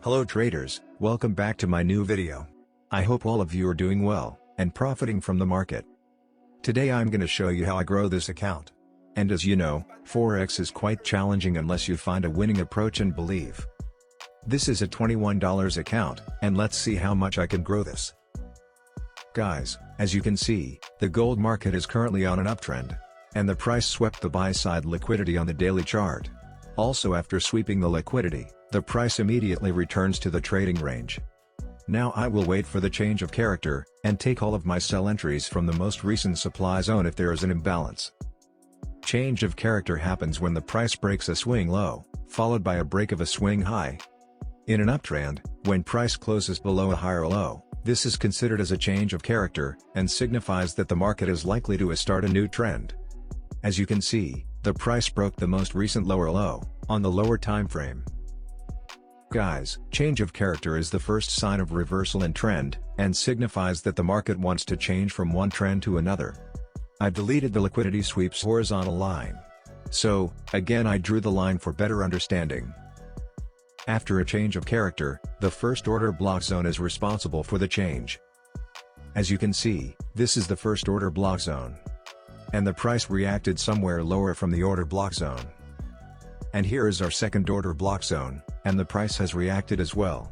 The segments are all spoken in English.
Hello traders, welcome back to my new video. I hope all of you are doing well, and profiting from the market. Today I'm going to show you how I grow this account. And as you know, Forex is quite challenging unless you find a winning approach and believe. This is a $21 account, and let's see how much I can grow this. Guys, as you can see, the gold market is currently on an uptrend. And the price swept the buy-side liquidity on the daily chart. Also, after sweeping the liquidity, the price immediately returns to the trading range. Now I will wait for the change of character, and take all of my sell entries from the most recent supply zone if there is an imbalance. Change of character happens when the price breaks a swing low, followed by a break of a swing high. In an uptrend, when price closes below a higher low, this is considered as a change of character, and signifies that the market is likely to start a new trend. As you can see, the price broke the most recent lower low, on the lower time frame. Guys, change of character is the first sign of reversal in trend, and signifies that the market wants to change from one trend to another. I've deleted the liquidity sweeps horizontal line. So, again I drew the line for better understanding. After a change of character, the first order block zone is responsible for the change. As you can see, this is the first order block zone. And the price reacted somewhere lower from the order block zone. And here is our second order block zone, and the price has reacted as well.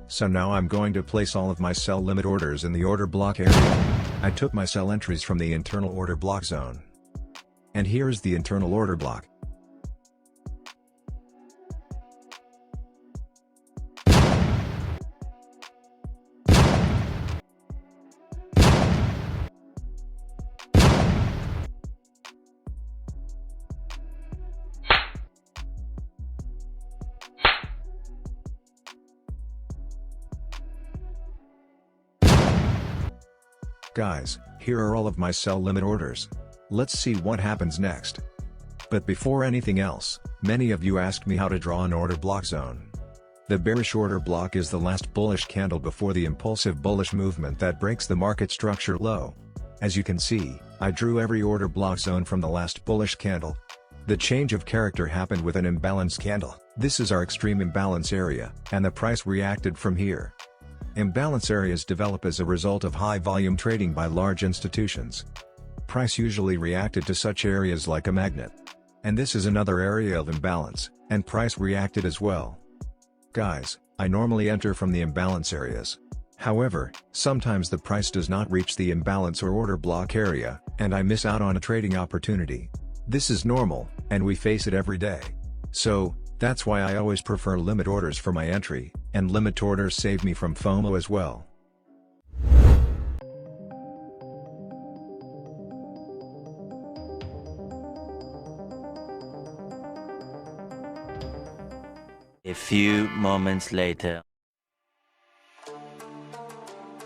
So now I'm going to place all of my sell limit orders in the order block area. I took my sell entries from the internal order block zone. And here is the internal order block. Guys, here are all of my sell limit orders. Let's see what happens next. But before anything else, many of you asked me how to draw an order block zone. The bearish order block is the last bullish candle before the impulsive bullish movement that breaks the market structure low. As you can see, I drew every order block zone from the last bullish candle. The change of character happened with an imbalanced candle. This is our extreme imbalance area, and the price reacted from here. Imbalance areas develop as a result of high volume trading by large institutions. Price usually reacted to such areas like a magnet. And this is another area of imbalance, and price reacted as well. Guys, I normally enter from the imbalance areas. However, sometimes the price does not reach the imbalance or order block area, and I miss out on a trading opportunity. This is normal, and we face it every day. So, that's why I always prefer limit orders for my entry, and limit orders save me from FOMO as well. A few moments later.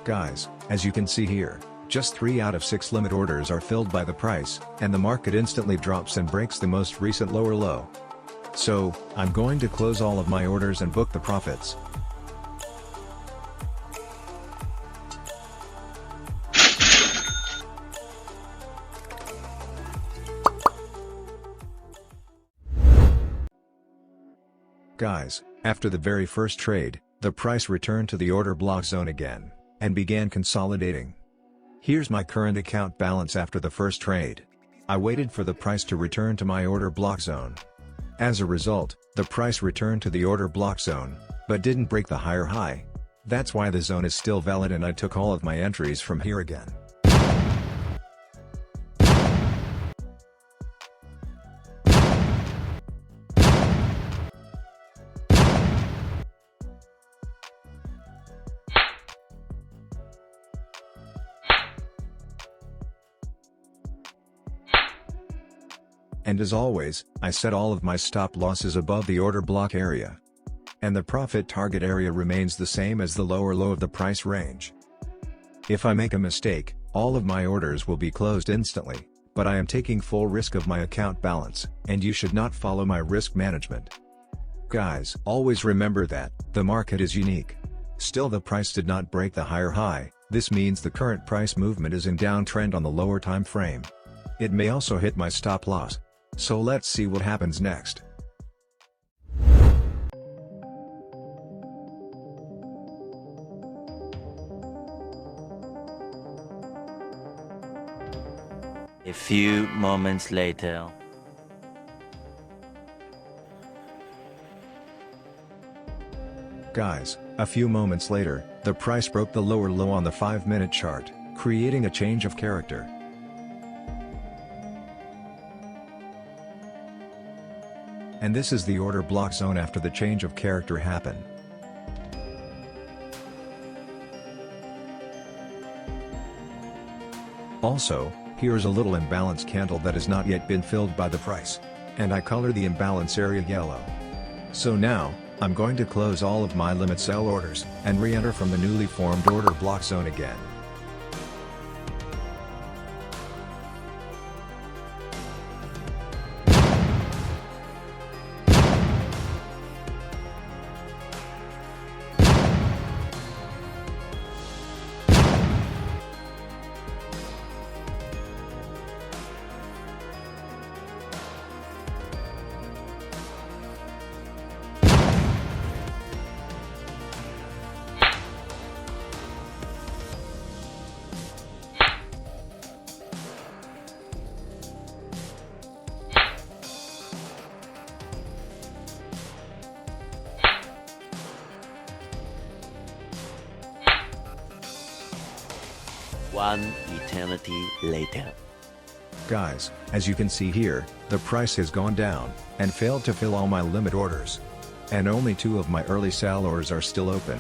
Guys, as you can see here, just 3 out of 6 limit orders are filled by the price, and the market instantly drops and breaks the most recent lower low. So, I'm going to close all of my orders and book the profits. Guys, after the very first trade, the price returned to the order block zone again, and began consolidating. Here's my current account balance after the first trade. I waited for the price to return to my order block zone. As a result, the price returned to the order block zone, but didn't break the higher high. That's why the zone is still valid, and I took all of my entries from here again. And as always, I set all of my stop losses above the order block area. And the profit target area remains the same as the lower low of the price range. If I make a mistake, all of my orders will be closed instantly, but I am taking full risk of my account balance, and you should not follow my risk management. Guys, always remember that, the market is unique. Still, the price did not break the higher high. This means the current price movement is in downtrend on the lower time frame. It may also hit my stop loss. So let's see what happens next. A few moments later. Guys, a few moments later, the price broke the lower low on the 5-minute chart, creating a change of character. And this is the order block zone after the change of character happened. Also, here's a little imbalance candle that has not yet been filled by the price. And I color the imbalance area yellow. So now, I'm going to close all of my limit sell orders, and re-enter from the newly formed order block zone again. One eternity later. Guys, as you can see here, the price has gone down, and failed to fill all my limit orders. And only 2 of my early sell orders are still open.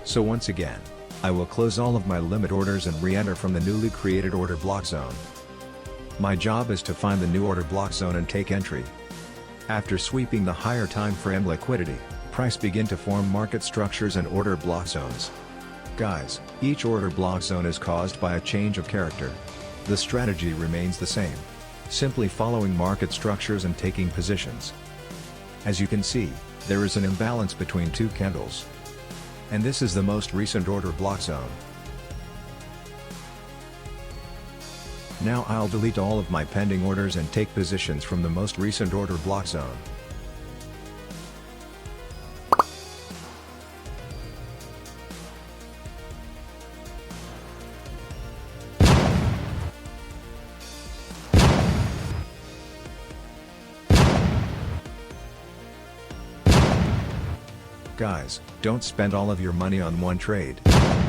So once again, I will close all of my limit orders and re-enter from the newly created order block zone. My job is to find the new order block zone and take entry. After sweeping the higher time frame liquidity, price begin to form market structures and order block zones. Guys, each order block zone is caused by a change of character. The strategy remains the same. Simply following market structures and taking positions. As you can see, there is an imbalance between 2 candles. And this is the most recent order block zone. Now I'll delete all of my pending orders and take positions from the most recent order block zone. Guys, don't spend all of your money on one trade.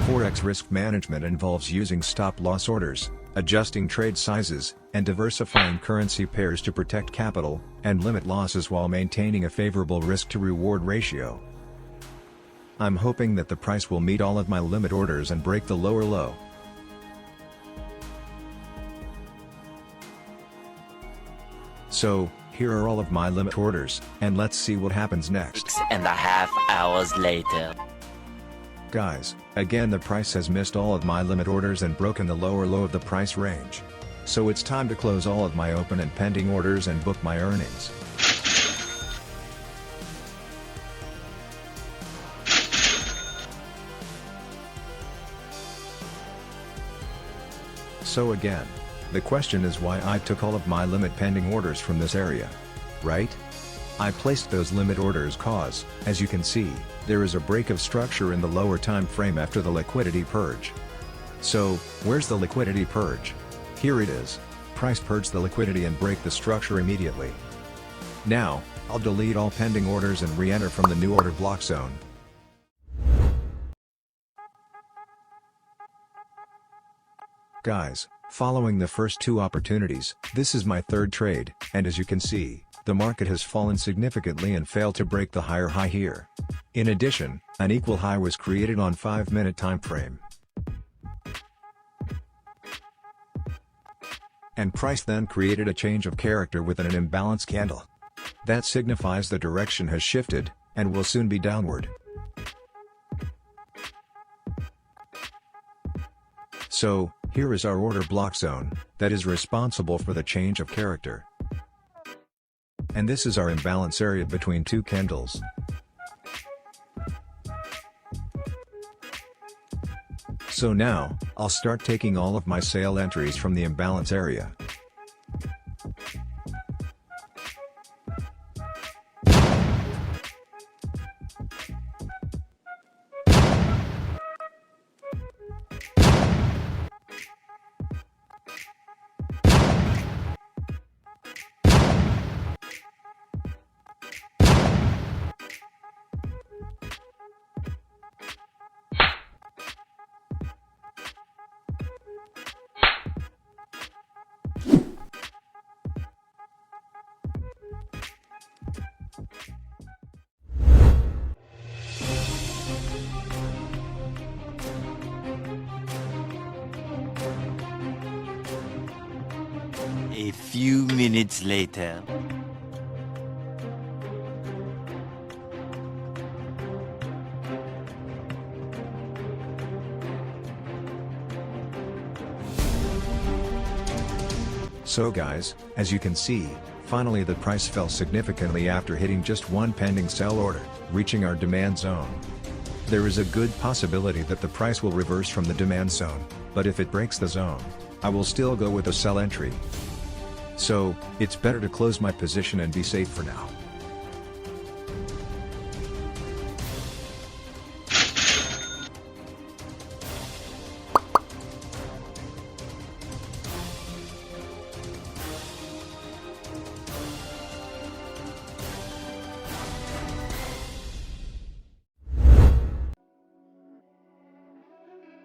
Forex risk management involves using stop-loss orders, adjusting trade sizes, and diversifying currency pairs to protect capital and limit losses while maintaining a favorable risk-to-reward ratio. I'm hoping that the price will meet all of my limit orders and break the lower low. So, here are all of my limit orders, and let's see what happens next. 6.5 hours later. Guys, again the price has missed all of my limit orders and broken the lower low of the price range. So it's time to close all of my open and pending orders and book my earnings. So again, the question is why I took all of my limit pending orders from this area. Right? I placed those limit orders cause, as you can see, there is a break of structure in the lower time frame after the liquidity purge. So, where's the liquidity purge? Here it is. Price purge the liquidity and break the structure immediately. Now, I'll delete all pending orders and re-enter from the new order block zone. Guys, following the first 2 opportunities, this is my 3rd trade, and as you can see, the market has fallen significantly and failed to break the higher high here. In addition, an equal high was created on 5-minute time frame. And price then created a change of character with an imbalance candle. That signifies the direction has shifted, and will soon be downward. So, here is our order block zone, that is responsible for the change of character. And this is our imbalance area between 2 candles. So now, I'll start taking all of my sale entries from the imbalance area. few minutes later. So guys, as you can see, finally the price fell significantly after hitting just one pending sell order, reaching our demand zone. There is a good possibility that the price will reverse from the demand zone, but if it breaks the zone, I will still go with a sell entry. So, it's better to close my position and be safe for now.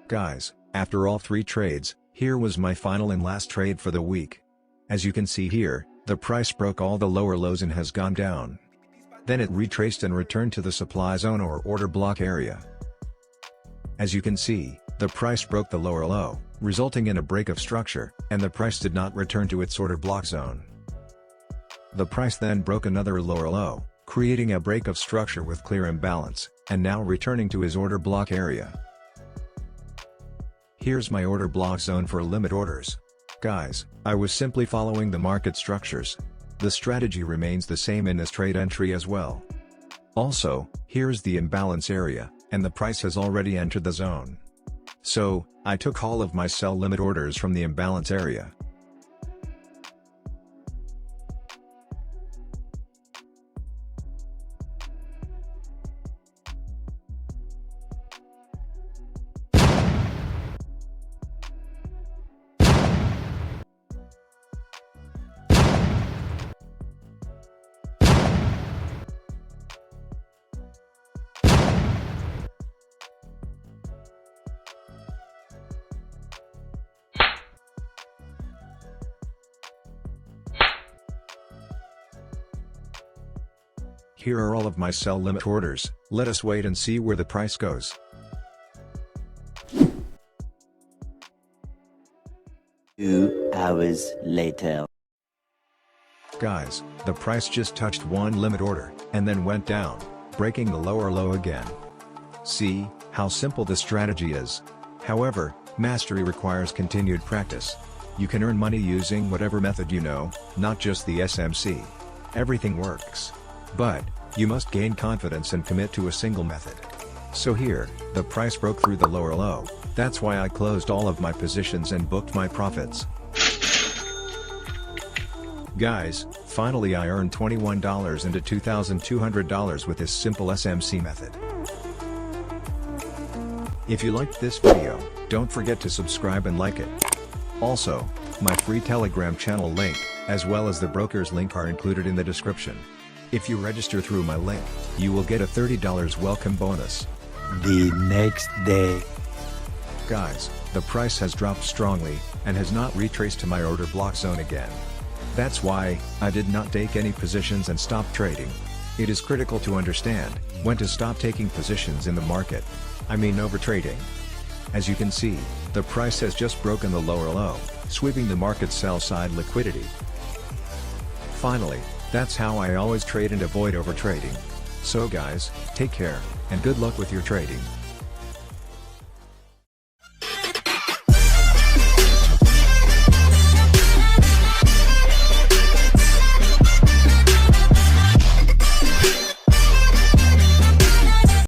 Guys, after all 3 trades, here was my final and last trade for the week. As you can see here, the price broke all the lower lows and has gone down. Then it retraced and returned to the supply zone or order block area. As you can see, the price broke the lower low, resulting in a break of structure, and the price did not return to its order block zone. The price then broke another lower low, creating a break of structure with clear imbalance, and now returning to his order block area. Here's my order block zone for limit orders. Guys, I was simply following the market structures. The strategy remains the same in this trade entry as well. Also, here's the imbalance area, and the price has already entered the zone. So, I took all of my sell limit orders from the imbalance area. Here are all of my sell limit orders. Let us wait and see where the price goes. Two hours later. Guys, the price just touched one limit order, and then went down, breaking the lower low again. See how simple the strategy is. However, mastery requires continued practice. You can earn money using whatever method you know, not just the SMC. Everything works. But, you must gain confidence and commit to a single method. So here, the price broke through the lower low, that's why I closed all of my positions and booked my profits. Guys, finally I earned $21 into $2,200 with this simple SMC method. If you liked this video, don't forget to subscribe and like it. Also, my free Telegram channel link, as well as the broker's link are included in the description. If you register through my link, you will get a $30 welcome bonus. The next day. Guys, the price has dropped strongly, and has not retraced to my order block zone again. That's why, I did not take any positions and stopped trading. It is critical to understand when to stop taking positions in the market. I mean overtrading. As you can see, the price has just broken the lower low, sweeping the market sell side liquidity. Finally, that's how I always trade and avoid overtrading. So guys, take care, and good luck with your trading.